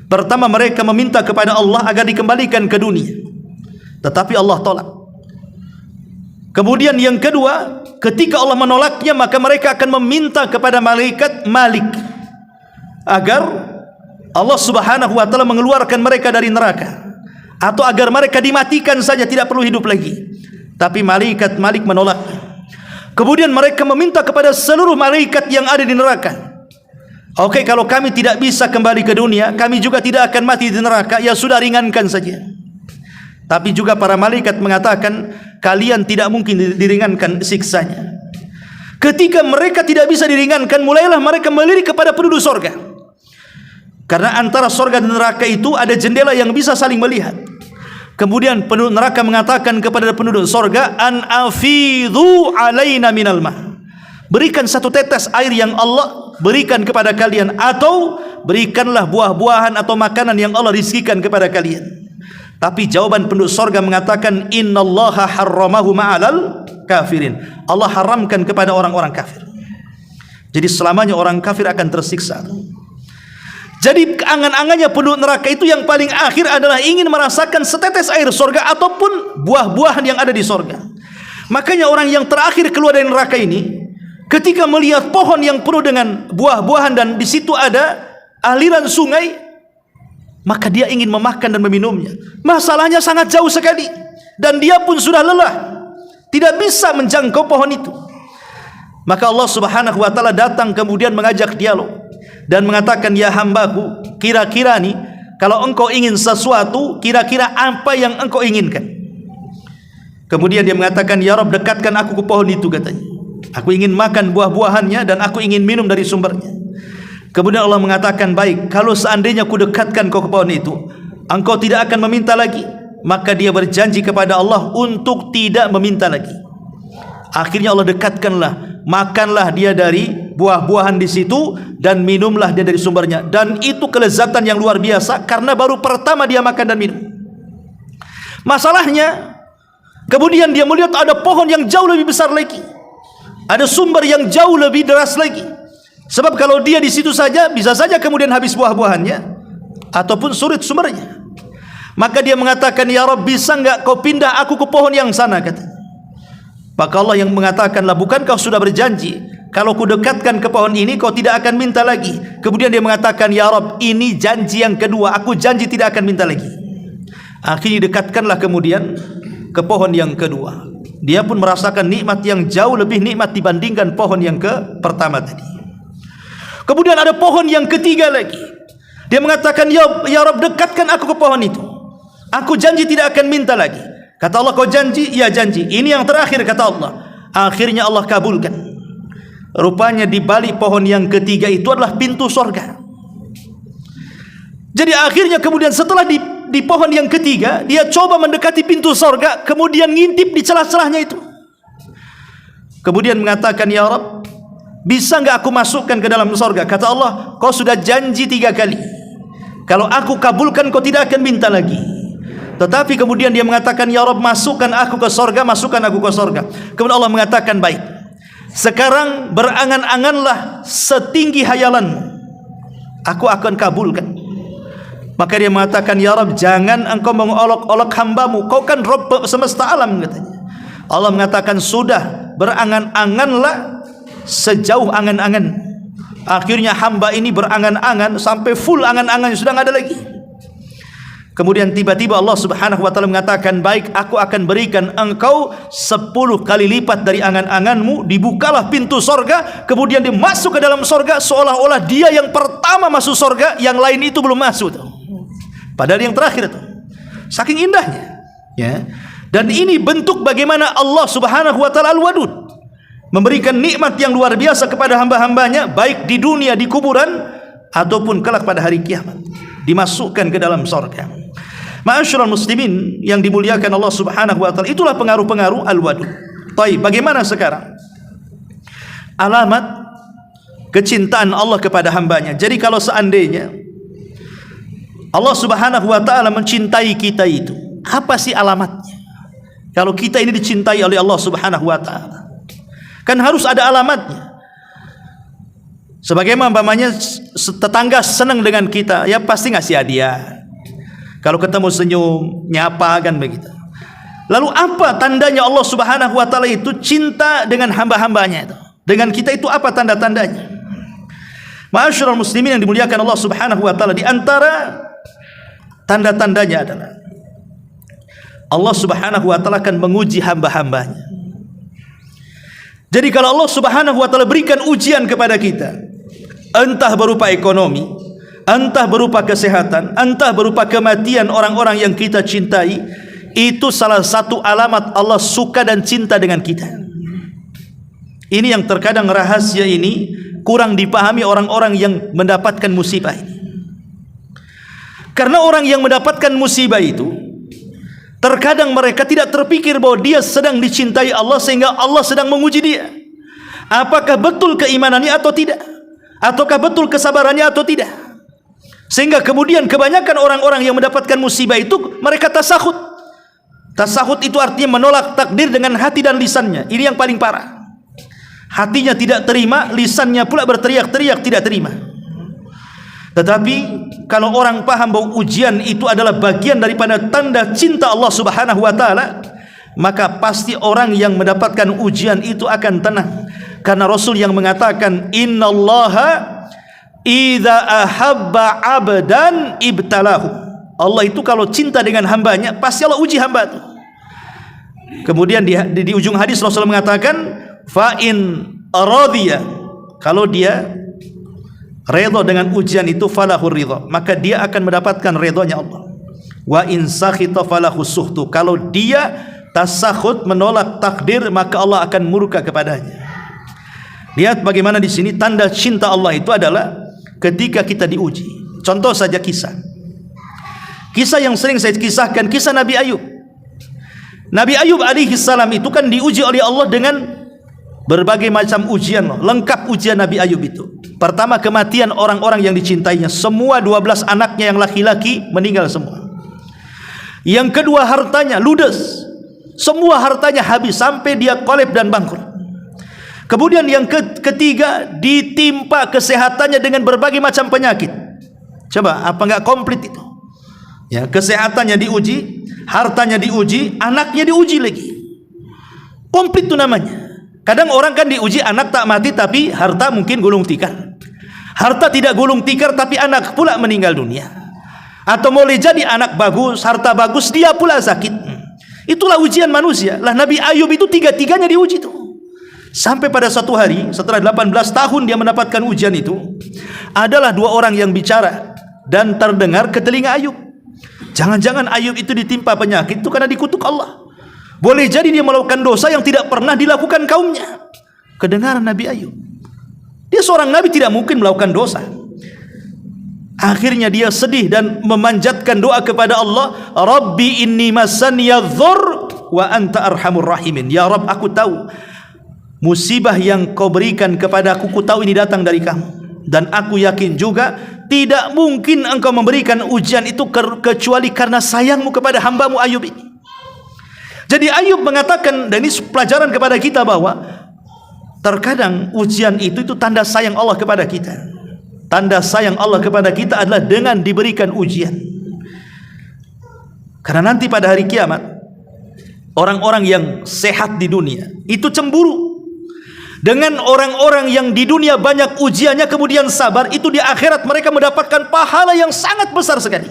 pertama mereka meminta kepada Allah agar dikembalikan ke dunia, tetapi Allah tolak. Kemudian yang kedua, ketika Allah menolaknya, maka mereka akan meminta kepada malaikat Malik agar Allah Subhanahu wa taala mengeluarkan mereka dari neraka, atau agar mereka dimatikan saja, tidak perlu hidup lagi. Tapi malaikat Malik menolaknya. Kemudian mereka meminta kepada seluruh malaikat yang ada di neraka, oke, kalau kami tidak bisa kembali ke dunia, kami juga tidak akan mati di neraka, ya sudah, ringankan saja. Tapi juga para malaikat mengatakan, kalian tidak mungkin diringankan siksanya. Ketika mereka tidak bisa diringankan, mulailah mereka melirik kepada penduduk sorga. Karena antara sorga dan neraka itu ada jendela yang bisa saling melihat. Kemudian penduduk neraka mengatakan kepada penduduk sorga, an afidhu alaina minal ma', berikan satu tetes air yang Allah berikan kepada kalian, atau berikanlah buah-buahan atau makanan yang Allah rizkikan kepada kalian. Tapi jawaban penduduk sorga mengatakan, innallaha harramahu ma'alal kafirin, Allah haramkan kepada orang-orang kafir. Jadi selamanya orang kafir akan tersiksa. Jadi angan-angannya penduduk neraka itu yang paling akhir adalah ingin merasakan setetes air surga ataupun buah-buahan yang ada di surga. Makanya orang yang terakhir keluar dari neraka ini, ketika melihat pohon yang penuh dengan buah-buahan dan di situ ada aliran sungai, maka dia ingin memakan dan meminumnya. Masalahnya sangat jauh sekali dan dia pun sudah lelah, tidak bisa menjangkau pohon itu. Maka Allah Subhanahu wa taala datang kemudian mengajak dialog dan mengatakan, ya hambaku, kira-kira nih kalau engkau ingin sesuatu, kira-kira apa yang engkau inginkan? Kemudian dia mengatakan, ya Rabb, dekatkan aku ke pohon itu, katanya. Aku ingin makan buah-buahannya dan aku ingin minum dari sumbernya. Kemudian Allah mengatakan, baik, kalau seandainya aku dekatkan kau ke pohon itu, engkau tidak akan meminta lagi. Maka dia berjanji kepada Allah untuk tidak meminta lagi. Akhirnya Allah dekatkanlah, makanlah dia dari buah-buahan di situ dan minumlah dia dari sumbernya. Dan itu kelezatan yang luar biasa karena baru pertama dia makan dan minum. Masalahnya, kemudian dia melihat ada pohon yang jauh lebih besar lagi, ada sumber yang jauh lebih deras lagi. Sebab kalau dia di situ saja, bisa saja kemudian habis buah-buahannya ataupun sulit sumbernya. Maka dia mengatakan, ya Rabb, bisa enggak kau pindah aku ke pohon yang sana, katanya. Maka Allah yang mengatakanlah, bukankah sudah berjanji kalau ku dekatkan ke pohon ini kau tidak akan minta lagi? Kemudian dia mengatakan, ya Rabb, ini janji yang kedua, aku janji tidak akan minta lagi. Akhirnya dekatkanlah kemudian ke pohon yang kedua. Dia pun merasakan nikmat yang jauh lebih nikmat dibandingkan pohon yang ke pertama tadi. Kemudian ada pohon yang ketiga lagi. Dia mengatakan, ya Rabb, dekatkan aku ke pohon itu, aku janji tidak akan minta lagi. Kata Allah, kau janji? Ya, janji. Ini yang terakhir, kata Allah. Akhirnya Allah kabulkan. Rupanya di balik pohon yang ketiga itu adalah pintu surga. Jadi akhirnya kemudian setelah di pohon yang ketiga, dia coba mendekati pintu surga, kemudian ngintip di celah-celahnya itu. Kemudian mengatakan, ya Rabb, bisa enggak aku masukkan ke dalam surga? Kata Allah, kau sudah janji 3 kali. Kalau aku kabulkan, kau tidak akan minta lagi. Tetapi kemudian dia mengatakan, ya Rabb, masukkan aku ke surga, masukkan aku ke surga. Kemudian Allah mengatakan, baik, sekarang berangan-anganlah setinggi hayalanmu, aku akan kabulkan. Maka dia mengatakan, ya Rabb, jangan engkau mengolok-olok hambamu, kau kan Rabb semesta alam, katanya. Allah mengatakan, sudah, berangan-anganlah sejauh angan-angan. Akhirnya hamba ini berangan-angan sampai full angan-angannya, sudah tidak ada lagi. Kemudian tiba-tiba Allah Subhanahu wa taala mengatakan, baik, aku akan berikan engkau 10 kali lipat dari angan-anganmu. Dibukalah pintu sorga, kemudian dia masuk ke dalam sorga seolah-olah dia yang pertama masuk sorga, yang lain itu belum masuk. Padahal yang terakhir itu. Saking indahnya, ya. Dan ini bentuk bagaimana Allah Subhanahu wa taala Al-Wadud, memberikan nikmat yang luar biasa kepada hamba-hambanya, baik di dunia, di kuburan, ataupun kelak pada hari kiamat, dimasukkan ke dalam surga. Ma'asyiral muslimin yang dimuliakan Allah Subhanahu wa taala, itulah pengaruh-pengaruh Al-Wadud. Baik, bagaimana sekarang alamat kecintaan Allah kepada hambanya? Jadi kalau seandainya Allah Subhanahu wa taala mencintai kita, itu apa sih alamatnya? Kalau kita ini dicintai oleh Allah Subhanahu wa taala, kan harus ada alamatnya. Sebagaimana umpamanya tetangga senang dengan kita, ya pasti ngasih hadiah. Kalau ketemu senyum, nyapa, kan begitu. Lalu apa tandanya Allah Subhanahu wa taala itu cinta dengan hamba-hambanya itu? Dengan kita itu apa tanda-tandanya? Ma'asyiral muslimin yang dimuliakan Allah Subhanahu wa taala, di antara tanda-tandanya adalah Allah Subhanahu wa taala akan menguji hamba-hambanya. Jadi kalau Allah Subhanahu wa taala berikan ujian kepada kita, entah berupa ekonomi, entah berupa kesehatan, entah berupa kematian orang-orang yang kita cintai, itu salah satu alamat Allah suka dan cinta dengan kita. Ini yang terkadang rahasia ini kurang dipahami orang-orang yang mendapatkan musibah ini. Karena orang yang mendapatkan musibah itu, terkadang mereka tidak terpikir bahwa dia sedang dicintai Allah, sehingga Allah sedang menguji dia. Apakah betul keimanannya atau tidak? Ataukah betul kesabarannya atau tidak? Sehingga kemudian kebanyakan orang-orang yang mendapatkan musibah itu, mereka tasahud. Tasahud itu artinya menolak takdir dengan hati dan lisannya. Ini yang paling parah. hatinya tidak terima, lisannya pula berteriak-teriak tidak terima. Tetapi kalau orang paham bahwa ujian itu adalah bagian daripada tanda cinta Allah Subhanahu wa taala, maka pasti orang yang mendapatkan ujian itu akan tenang. Karena Rasul yang mengatakan, innallaha idza ahabba 'abdan ibtalahu. Allah itu kalau cinta dengan hambanya, pasti Allah uji hamba itu. Kemudian di ujung hadis Rasul mengatakan, fa in radiya, kalau dia redha dengan ujian itu, falahur ridha, maka dia akan mendapatkan redhanya Allah. Wa in sakhita falahu suhtu, kalau dia tasakhut, menolak takdir, maka Allah akan murka kepadanya. Lihat bagaimana di sini tanda cinta Allah itu adalah ketika kita diuji. Contoh saja kisah yang sering saya kisahkan, kisah Nabi Ayub. Nabi Ayub alaihi salam itu kan diuji oleh Allah dengan berbagai macam ujian. Lengkap ujian Nabi Ayub itu. Pertama, kematian orang-orang yang dicintainya. Semua 12 anaknya yang laki-laki meninggal semua. Yang kedua, hartanya ludes. Semua hartanya habis sampai dia kolab dan bangkrut. Kemudian yang ketiga, ditimpa kesehatannya dengan berbagai macam penyakit. Coba, apa enggak komplit itu? Ya, kesehatannya diuji, hartanya diuji, anaknya diuji lagi. Komplit itu namanya. Kadang orang kan diuji anak tak mati tapi harta mungkin gulung tikar. Harta tidak gulung tikar tapi anak pula meninggal dunia. Atau boleh jadi anak bagus, harta bagus, dia pula sakit. Itulah ujian manusia. Lah Nabi Ayub itu tiga-tiganya diuji tuh. Sampai pada suatu hari setelah 18 tahun dia mendapatkan ujian itu, adalah 2 orang yang bicara dan terdengar ke telinga Ayub. Jangan-jangan Ayub itu ditimpa penyakit itu karena dikutuk Allah. Boleh jadi dia melakukan dosa yang tidak pernah dilakukan kaumnya. Kedengaran Nabi Ayub. Dia seorang nabi, tidak mungkin melakukan dosa. Akhirnya dia sedih dan memanjatkan doa kepada Allah, Rabbi inni massaniya dzur wa anta arhamur rahimin. Ya Rabb, aku tahu musibah yang kau berikan kepada aku tahu ini datang dari kamu, dan aku yakin juga tidak mungkin engkau memberikan ujian itu kecuali karena sayangmu kepada hambamu Ayub ini. Jadi Ayub mengatakan, dan ini pelajaran kepada kita bahwa terkadang ujian itu tanda sayang Allah kepada kita. Tanda sayang Allah kepada kita adalah dengan diberikan ujian. Karena nanti pada hari kiamat, orang-orang yang sehat di dunia itu cemburu dengan orang-orang yang di dunia banyak ujiannya kemudian sabar. Itu di akhirat mereka mendapatkan pahala yang sangat besar sekali.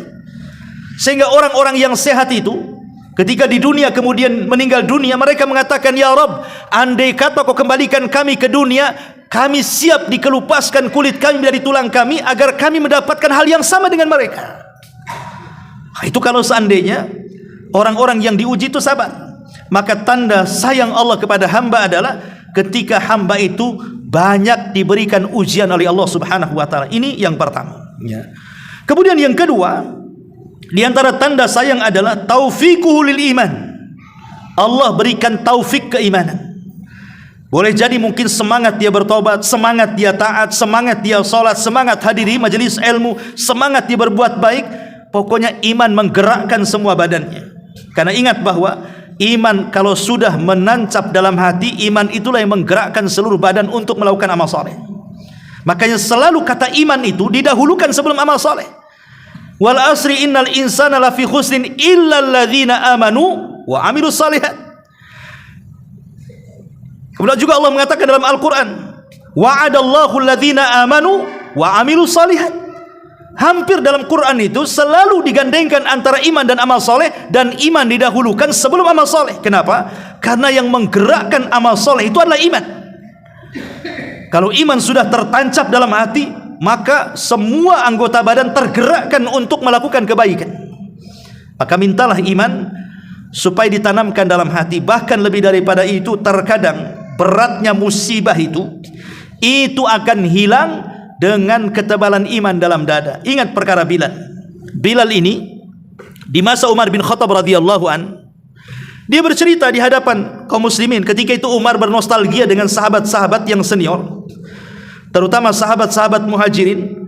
Sehingga orang-orang yang sehat itu ketika di dunia kemudian meninggal dunia, mereka mengatakan, Ya Rabb, andai kata kau kembalikan kami ke dunia, kami siap dikelupaskan kulit kami dari tulang kami agar kami mendapatkan hal yang sama dengan mereka. Itu kalau seandainya orang-orang yang diuji itu sabar. Maka tanda sayang Allah kepada hamba adalah ketika hamba itu banyak diberikan ujian oleh Allah Subhanahu wa taala. Ini yang pertama. Kemudian yang kedua, di antara tanda sayang adalah taufiquhu lil iman. Allah berikan taufik keimanan. Boleh jadi mungkin semangat dia bertobat, semangat dia taat, semangat dia salat, semangat hadiri majelis ilmu, semangat dia berbuat baik. Pokoknya iman menggerakkan semua badannya. Karena ingat bahwa iman kalau sudah menancap dalam hati, iman itulah yang menggerakkan seluruh badan untuk melakukan amal soleh. Makanya selalu kata iman itu didahulukan sebelum amal soleh. Wal asri innal insana lafi khusrin illa alladzina amanu wa amilus shalihat. Kemudian juga Allah mengatakan dalam Al-Quran, wa'adallahu alladzina amanu wa amilus shalihat. Hampir dalam Quran itu selalu digandengkan antara iman dan amal soleh, dan iman didahulukan sebelum amal soleh. Kenapa? Karena yang menggerakkan amal soleh itu adalah iman. Kalau iman sudah tertancap dalam hati, maka semua anggota badan tergerakkan untuk melakukan kebaikan. Maka mintalah iman supaya ditanamkan dalam hati. Bahkan lebih daripada itu, terkadang beratnya musibah itu akan hilang dengan ketebalan iman dalam dada. Ingat perkara Bilal. Bilal ini di masa Umar bin Khattab radhiyallahu an, dia bercerita di hadapan kaum muslimin. Ketika itu Umar bernostalgia dengan sahabat-sahabat yang senior, terutama sahabat-sahabat muhajirin,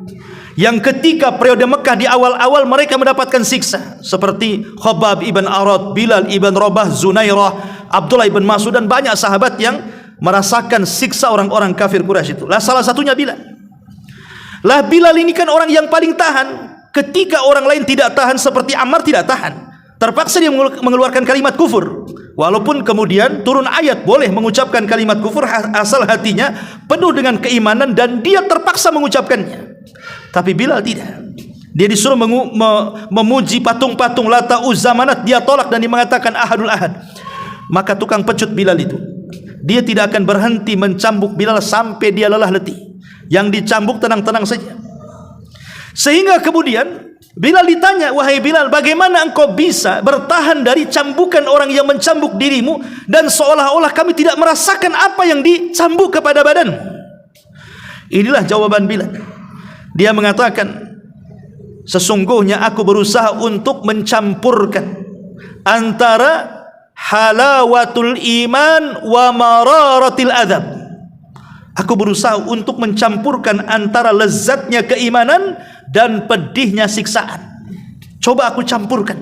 yang ketika periode Mekah di awal-awal mereka mendapatkan siksa, seperti Khabbab ibn Arad, Bilal ibn Rabah, Zunairah, Abdullah ibn Mas'ud, dan banyak sahabat yang merasakan siksa orang-orang kafir Quraisy itu. Lah salah satunya Bilal. Lah Bilal ini kan orang yang paling tahan. Ketika orang lain tidak tahan seperti Ammar tidak tahan. Terpaksa dia mengeluarkan kalimat kufur. Walaupun kemudian turun ayat boleh mengucapkan kalimat kufur asal hatinya penuh dengan keimanan dan dia terpaksa mengucapkannya. Tapi Bilal tidak. Dia disuruh memuji patung-patung Lata, Uzza, Manat, dia tolak dan dia mengatakan Ahadul Ahad. Maka tukang pecut Bilal itu, dia tidak akan berhenti mencambuk Bilal sampai dia lelah letih. Yang dicambuk tenang-tenang saja. Sehingga kemudian Bilal ditanya, wahai Bilal, bagaimana engkau bisa bertahan dari cambukan orang yang mencambuk dirimu dan seolah-olah kami tidak merasakan apa yang dicambuk kepada badan? Inilah jawaban Bilal. Dia mengatakan, sesungguhnya aku berusaha untuk mencampurkan antara halawatul iman wa mararatil adab. Aku berusaha untuk mencampurkan antara lezatnya keimanan dan pedihnya siksaan. Coba aku campurkan.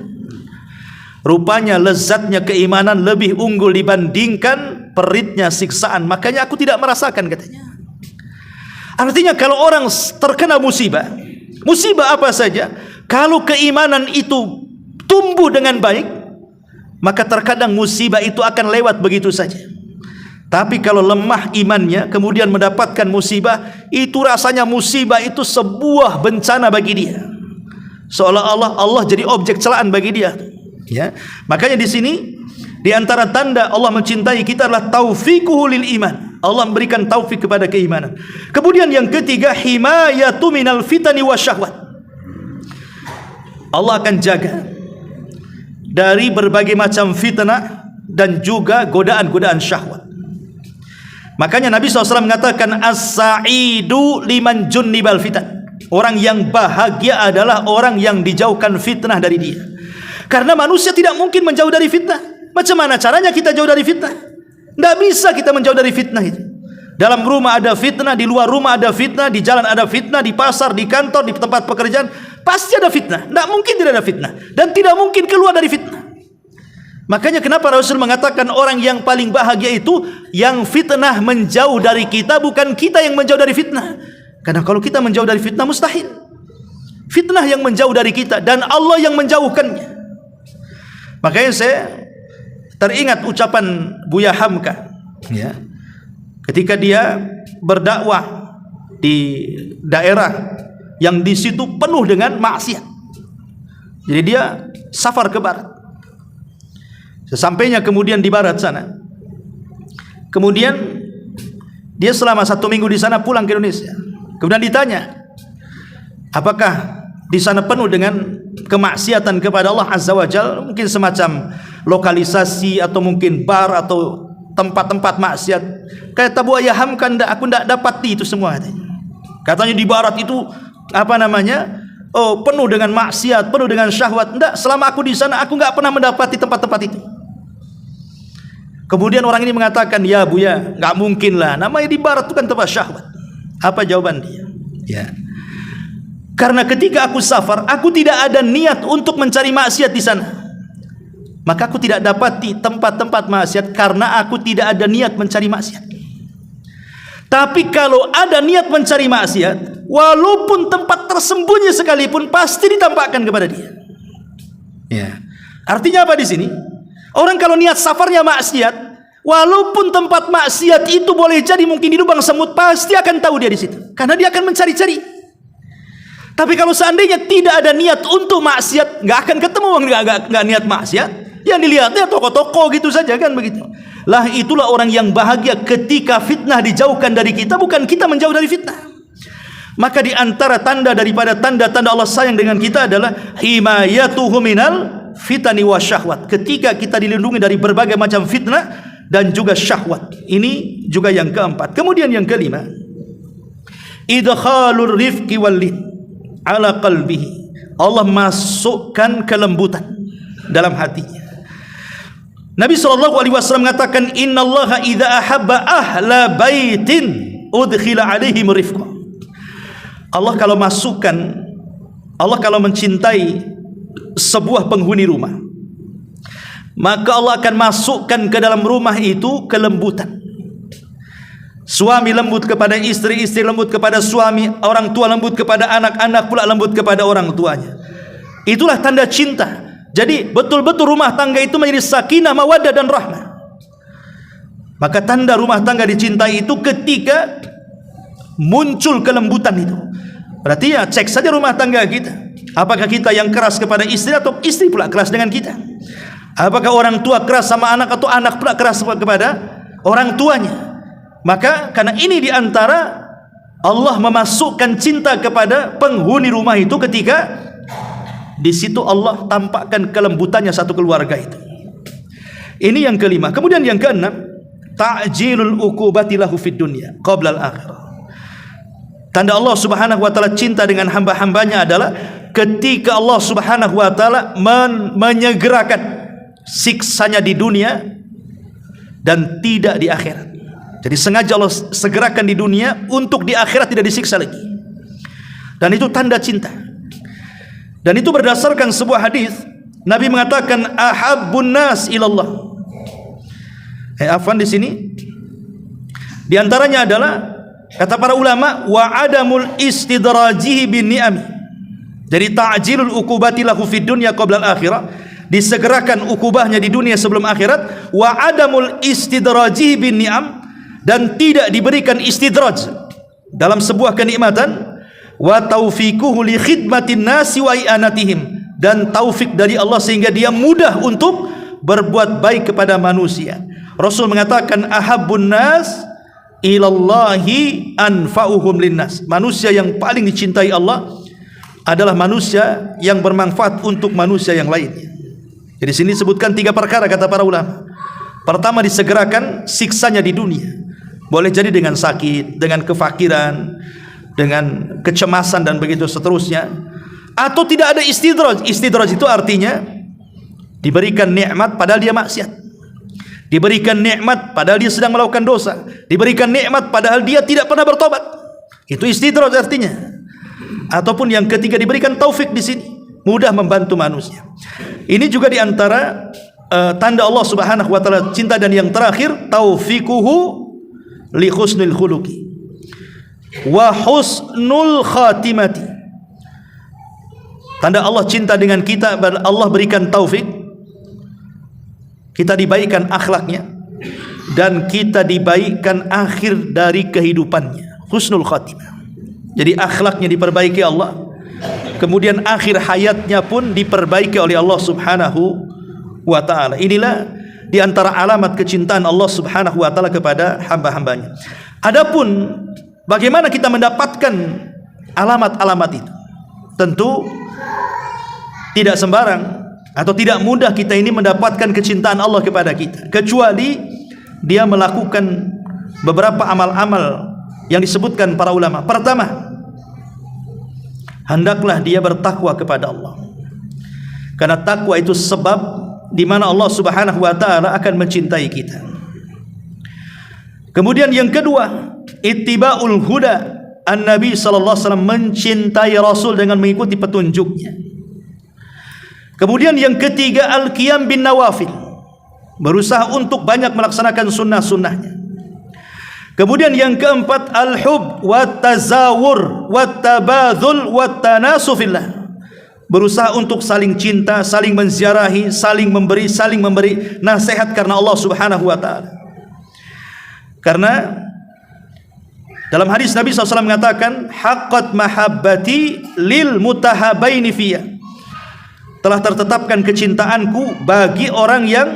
Rupanya lezatnya keimanan lebih unggul dibandingkan peritnya siksaan. Makanya aku tidak merasakan, katanya. Artinya kalau orang terkena musibah, musibah apa saja, kalau keimanan itu tumbuh dengan baik, maka terkadang musibah itu akan lewat begitu saja. Tapi kalau lemah imannya kemudian mendapatkan musibah, itu rasanya musibah itu sebuah bencana bagi dia. Seolah-olah Allah jadi objek celaan bagi dia. Ya. Makanya di sini di antara tanda Allah mencintai kita adalah taufiquhu lil iman. Allah memberikan taufik kepada keimanan. Kemudian yang ketiga, himayatu minal fitani wasyahwat. Allah akan jaga dari berbagai macam fitnah dan juga godaan-godaan syahwat. Makanya Nabi SAW mengatakan as-sa'idu liman junnibal fitan. Orang yang bahagia adalah orang yang dijauhkan fitnah dari dia. Karena manusia tidak mungkin menjauh dari fitnah. Macam mana caranya kita jauh dari fitnah? Tidak bisa kita menjauh dari fitnah itu. Dalam rumah ada fitnah, di luar rumah ada fitnah, di jalan ada fitnah, di pasar, di kantor, di tempat pekerjaan, pasti ada fitnah. Tidak mungkin tidak ada fitnah. Dan tidak mungkin keluar dari fitnah. Makanya kenapa Rasul mengatakan orang yang paling bahagia itu yang fitnah menjauh dari kita, bukan kita yang menjauh dari fitnah. Karena kalau kita menjauh dari fitnah mustahil. Fitnah yang menjauh dari kita dan Allah yang menjauhkannya. Makanya saya teringat ucapan Buya Hamka, ya, ketika dia berdakwah di daerah yang di situ penuh dengan maksiat. Jadi dia safar ke barat. Sesampainya kemudian di barat sana, kemudian dia selama 1 minggu di sana pulang ke Indonesia. Kemudian ditanya, apakah di sana penuh dengan kemaksiatan kepada Allah Azza wa Jalla, mungkin semacam lokalisasi atau mungkin bar atau tempat-tempat maksiat. Kata Buya Hamka, aku tidak dapati itu semua. Katanya di barat itu apa namanya? Oh, penuh dengan maksiat, penuh dengan syahwat. Tidak, selama aku di sana aku tidak pernah mendapati tempat-tempat itu. Kemudian orang ini mengatakan, ya Buya, nggak mungkin lah, namanya di barat itu kan tempat syahwat. Apa jawaban dia? Ya, karena ketika aku safar, aku tidak ada niat untuk mencari maksiat di sana. Maka aku tidak dapati tempat-tempat maksiat karena aku tidak ada niat mencari maksiat. Tapi kalau ada niat mencari maksiat, walaupun tempat tersembunyi sekalipun pasti ditampakkan kepada dia. Ya. Artinya apa di sini? Orang kalau niat safarnya maksiat, walaupun tempat maksiat itu boleh jadi mungkin di lubang semut, pasti akan tahu dia di situ. Karena dia akan mencari-cari. Tapi kalau seandainya tidak ada niat untuk maksiat, nggak akan ketemu, nggak niat maksiat. Yang dilihatnya toko-toko gitu saja kan begitu. Lah itulah orang yang bahagia ketika fitnah dijauhkan dari kita, bukan kita menjauh dari fitnah. Maka di antara tanda daripada tanda-tanda Allah sayang dengan kita adalah himayatuhu minal fitani wasyahwat. Ketika kita dilindungi dari berbagai macam fitnah dan juga syahwat. Ini juga yang keempat. Kemudian yang kelima, idkhalur rifqi wal lin ala qalbihi. Allah masukkan kelembutan dalam hatinya. Nabi SAW mengatakan, innallaha idza ahabba ahla baitin udkhila alaihim rifqa. Allah kalau mencintai sebuah penghuni rumah, maka Allah akan masukkan ke dalam rumah itu kelembutan. Suami lembut kepada istri, istri lembut kepada suami, orang tua lembut kepada anak, anak pula lembut kepada orang tuanya. Itulah tanda cinta. Jadi betul-betul rumah tangga itu menjadi sakinah, mawaddah dan rahmah. Maka tanda rumah tangga dicintai itu ketika muncul kelembutan itu. Berarti ya cek saja rumah tangga kita. Apakah kita yang keras kepada istri atau istri pula keras dengan kita? Apakah orang tua keras sama anak atau anak pula keras kepada orang tuanya? Maka karena ini diantara Allah memasukkan cinta kepada penghuni rumah itu ketika di situ Allah tampakkan kelembutannya satu keluarga itu. Ini yang kelima. Kemudian yang keenam, ta'jilul uqubati lahu fid dunya qabla al-akhirah. Tanda Allah Subhanahu wa taala cinta dengan hamba-hambanya adalah ketika Allah Subhanahu wa taala menyegerakan siksanya di dunia dan tidak di akhirat. Jadi sengaja Allah segerakan di dunia untuk di akhirat tidak disiksa lagi. Dan itu tanda cinta. Dan itu berdasarkan sebuah hadis, Nabi mengatakan ahabbun nas ilallah. Afwan di sini. Di antaranya adalah kata para ulama wa adamul istidrajihi bin ni'am. Jadi ta'jilul uqubati lahu fid dunya qabla al-akhirah, disegerakan ukubahnya di dunia sebelum akhirat, wa adamul istidrajihi bin ni'am, dan tidak diberikan istidraj dalam sebuah kenikmatan, wa taufiquhu li khidmatin nasi wa i'anatihim, dan taufik dari Allah sehingga dia mudah untuk berbuat baik kepada manusia. Rasul mengatakan ahabbun nas ilallahi anfa'uhum linnas. Manusia yang paling dicintai Allah adalah manusia yang bermanfaat untuk manusia yang lainnya. Jadi sini disebutkan 3 perkara kata para ulama. Pertama, disegerakan siksanya di dunia. Boleh jadi dengan sakit, dengan kefakiran, dengan kecemasan dan begitu seterusnya. Atau tidak ada istidraj. Istidraj itu artinya diberikan nikmat padahal dia maksiat. Diberikan nikmat padahal dia sedang melakukan dosa. Diberikan nikmat padahal dia tidak pernah bertobat. Itu istidraj artinya. Ataupun yang ketiga, diberikan taufik di sini, mudah membantu manusia. Ini juga diantara tanda Allah Subhanahu wa taala cinta. Dan yang terakhir, taufiquhu li husnul khuluqi wa husnul khatimati. Tanda Allah cinta dengan kita, Allah berikan taufik, kita dibaikkan akhlaknya, dan kita dibaikkan akhir dari kehidupannya, husnul khatimah. Jadi akhlaknya diperbaiki Allah, kemudian akhir hayatnya pun diperbaiki oleh Allah Subhanahu wa ta'ala. Inilah di antara alamat kecintaan Allah Subhanahu wa ta'ala kepada hamba-hambanya. Adapun bagaimana kita mendapatkan alamat-alamat itu, tentu tidak sembarang atau tidak mudah kita ini mendapatkan kecintaan Allah kepada kita, kecuali dia melakukan beberapa amal-amal yang disebutkan para ulama. Pertama, hendaklah dia bertakwa kepada Allah, karena takwa itu sebab di mana Allah Subhanahu wa taala akan mencintai kita. Kemudian yang kedua, ittiba'ul huda, an-nabi sallallahu alaihi wasallam, mencintai Rasul dengan mengikuti petunjuknya. Kemudian yang ketiga, al-qiyam bin nawafil, berusaha untuk banyak melaksanakan sunnah-sunnahnya. Kemudian yang keempat, al-hub wat tazawur wat tabadzul wat tanasufillah, berusaha untuk saling cinta, saling menziarahi, saling memberi nasihat karena Allah Subhanahu wa taala. Karena dalam hadis Nabi SAW mengatakan, haqqat mahabbati lil mutahabaini fiyya, telah tertetapkan kecintaanku bagi orang yang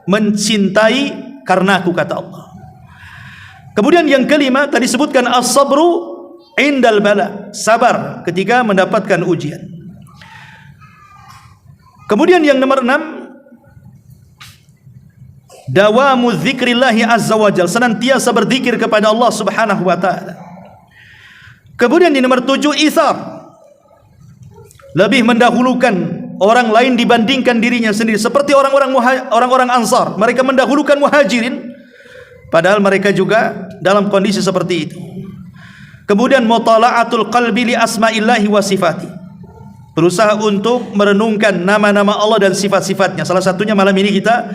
mencintai karenaku, kata Allah. Kemudian yang kelima tadi sebutkan as-sabru indal bala, sabar ketika mendapatkan ujian. Kemudian yang nomor 6, dawamu dzikrillahi azza wajal, senantiasa berzikir kepada Allah Subhanahu wa taala. Kemudian di nomor 7, itsar, lebih mendahulukan orang lain dibandingkan dirinya sendiri, seperti orang-orang Ansar, mereka mendahulukan muhajirin padahal mereka juga dalam kondisi seperti itu. Kemudian mutala'atul qalbi li asma'illahi wa sifati, berusaha untuk merenungkan nama-nama Allah dan sifat-sifatnya. Salah satunya malam ini kita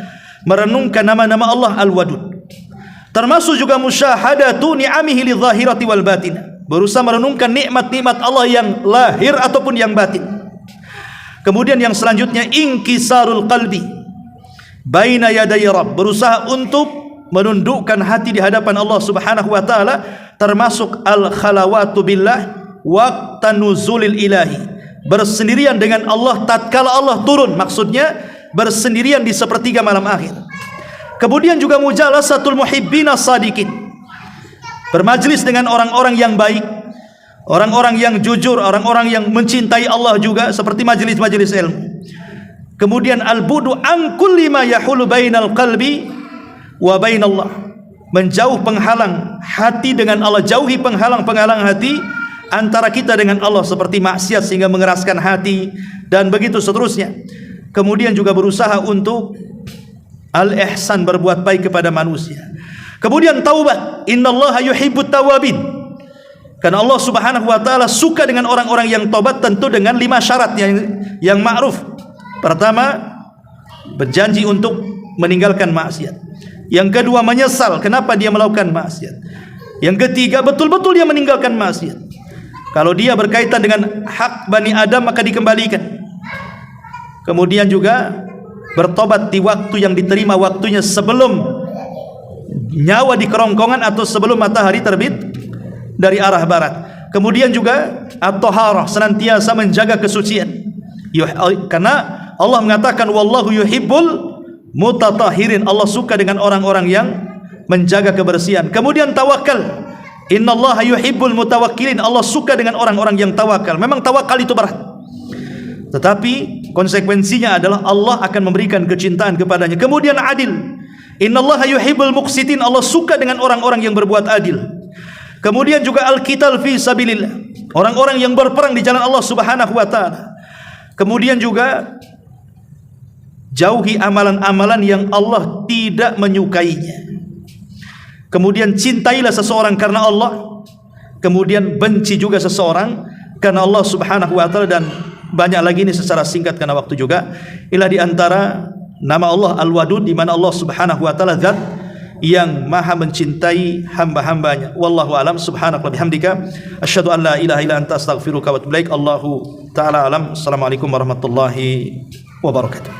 merenungkan nama-nama Allah Al-Wadud. Termasuk juga musyahadatu ni'amihi lidh-dhahirati wal batin. Berusaha merenungkan nikmat-nikmat Allah yang lahir ataupun yang batin. Kemudian yang selanjutnya inkisarul qalbi baina yaday Rabb. Berusaha untuk menundukkan hati di hadapan Allah Subhanahu wa taala, termasuk al-khalawatu billah waqtan nuzulil ilahi. Bersendirian dengan Allah tatkala Allah turun, maksudnya bersendirian di sepertiga malam akhir. Kemudian juga mujalasatul muhibbina sadiqin, bermajlis dengan orang-orang yang baik, orang-orang yang jujur, orang-orang yang mencintai Allah juga, seperti majlis-majlis ilmu. Kemudian al-budu an kulli ma yahulu bainal qalbi wa bainallah, menjauh penghalang hati dengan Allah, jauhi penghalang-penghalang hati antara kita dengan Allah, seperti maksiat sehingga mengeraskan hati dan begitu seterusnya. Kemudian juga berusaha untuk al-ihsan, berbuat baik kepada manusia. Kemudian taubat, innallaha yuhibbut tawabin, karena Allah Subhanahu wa taala suka dengan orang-orang yang taubat, tentu dengan 5 syarat yang ma'ruf. Pertama, berjanji untuk meninggalkan maksiat. Yang kedua, menyesal kenapa dia melakukan maksiat. Yang ketiga, betul-betul dia meninggalkan maksiat. Kalau dia berkaitan dengan hak Bani Adam, maka dikembalikan. Kemudian juga bertobat di waktu yang diterima waktunya, sebelum nyawa di kerongkongan atau sebelum matahari terbit dari arah barat. Kemudian juga at-taharah, senantiasa menjaga kesucian. Karena Allah mengatakan wallahu yuhibbul mutatahirin, Allah suka dengan orang-orang yang menjaga kebersihan. Kemudian tawakal, innallaha yuhibbul mutawakkilin, Allah suka dengan orang-orang yang tawakal. Memang tawakal itu berat, tetapi konsekuensinya adalah Allah akan memberikan kecintaan kepadanya. Kemudian adil, innallaha yuhibbul muqsitin, Allah suka dengan orang-orang yang berbuat adil. Kemudian juga al-qital fi sabilillah, orang-orang yang berperang di jalan Allah Subhanahu wa taala. Kemudian juga jauhi amalan-amalan yang Allah tidak menyukainya. Kemudian cintailah seseorang karena Allah, kemudian benci juga seseorang karena Allah Subhanahu wa taala, dan banyak lagi ini secara singkat karena waktu juga. Inilah di antara nama Allah Al-Wadud, di mana Allah Subhanahu wa taala zat yang maha mencintai hamba-hambanya. Wallahu alam, subhanaka wa bihamdika asyhadu an la ilaha illa anta astaghfiruka wa atubu ilaik. Allahu taala alam. Assalamualaikum warahmatullahi wabarakatuh.